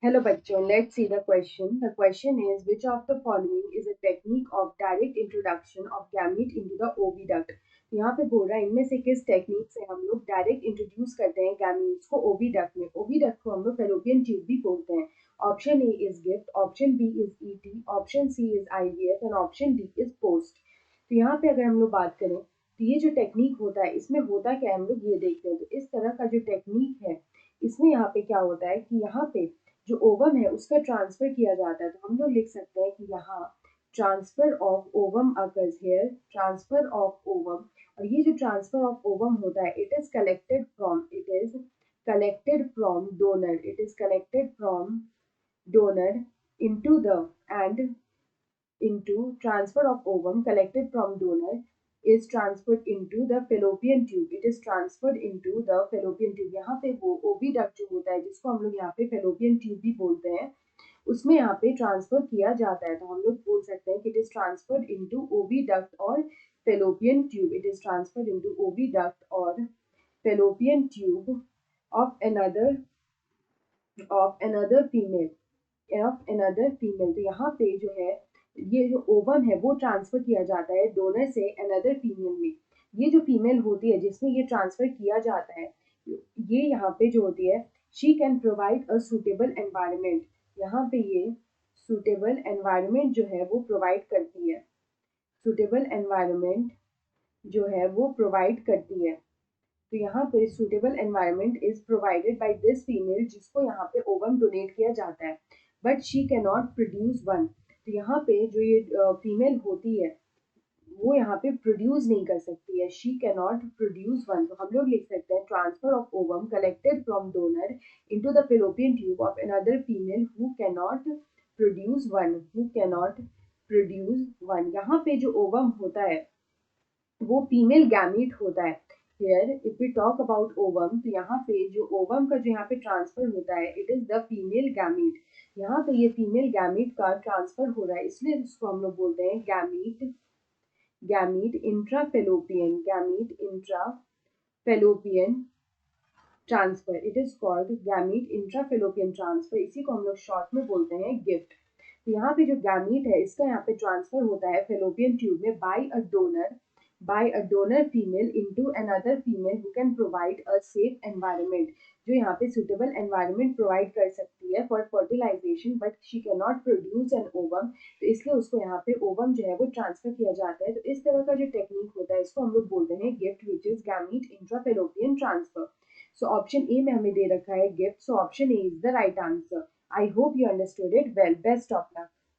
Hello bachcho, let's see the question. The question is which of the following is a technique of direct introduction of gamete into the oviduct? यहाँ पे बोल रहा है इनमें से किस टेक्निक से हम लोग डायरेक्ट इंट्रोड्यूस करते हैं गैमीट्स को ओविडक्ट में। ओविडक्ट को हम लोग फेलोपियन ट्यूब भी बोलते हैं। Option A is GIFT, option B is ET, option C is IVF and option D is POST. तो यहाँ पे अगर हम लोग बात करें तो ये जो टेक्निक होता है इसमें होता क्या है हम लोग ये देखते हैं। तो इस तरह का जो टेक्निक है इसमें यहाँ पे क्या होता है कि यहाँ पे जो ओवम है उसका ट्रांसफर किया जाता है। तो हम लोग लिख सकते हैं कि यहाँ transfer of ovum occurs here, transfer of ovum. और ये जो ट्रांसफर ऑफ ओवम होता है it is collected from donor, it is collected from donor into the and into transfer of ovum collected from donor is transferred into the fallopian tube, it is transferred into the fallopian tube। यहाँ पे वो oviduct जो होता है जिसको हम लोग यहाँ पे fallopian tube भी बोलते हैं उसमें यहाँ पे ट्रांसफर किया जाता है। तो हम लोग बोल सकते हैं कि it is transferred into oviduct और fallopian tube, it is transferred into oviduct और fallopian tube of another female। तो यहाँ पे जो है ये जो ओवम है वो ट्रांसफर किया जाता है डोनर से अनदर फीमेल में। ये जो फीमेल होती है जिसमें ये ट्रांसफर किया जाता है ये यहाँ पे जो होती है she can provide a suitable environment. यहाँ पे ये सुटेबल एनवायरनमेंट जो है वो प्रोवाइड करती है, सुटेबल एनवायरनमेंट जो है वो प्रोवाइड करती है। तो यहाँ पे suitable environment is provided by this female जिसको यहाँ पे ओवम डोनेट किया जाता है but she can not produce one. तो यहाँ पे जो ये फीमेल होती है वो यहाँ पे प्रोड्यूस नहीं कर सकती है, she can not produce one. तो हम लोग लिख सकते हैं transfer of ovum collected from donor into the fallopian tube of another female who can not produce one, who can not produce one. यहाँ पे जो ओवम होता है वो फीमेल गैमीट होता है। Here if we talk about ovum तो यहाँ पे जो ओवम का जो यहाँ पे ट्रांसफर होता है it is the female gamete. यहाँ पे ये फीमेल गैमीट का ट्रांसफर हो रहा है इसलिए इसको हम लोग बोलते हैं gamete, gamete intrafallopian, gamete intrafallopian transfer, it is called gamete intrafallopian transfer. इसी को हम लोग शॉर्ट में बोलते हैं गिफ्ट। तो यहाँ पे जो गैमीट है इसका यहाँ पे ट्रांसफर होता है फेलोपियन ट्यूब में by a donor female into another female who can provide a safe environment, जो यहाँ पे suitable environment provide कर सकती है for fertilization but she cannot produce an ovum। तो इसलिए उसको यहाँ पे ओवम जो है वो ट्रांसफर किया जाता है। तो इस तरह का जो टेक्निक होता है इसको हम लोग बोलते हैं gift which is gamete intrafallopian transfer. So option A में हमें दे रखा है gift, so option A is the right answer. I hope you understood it well, best of luck.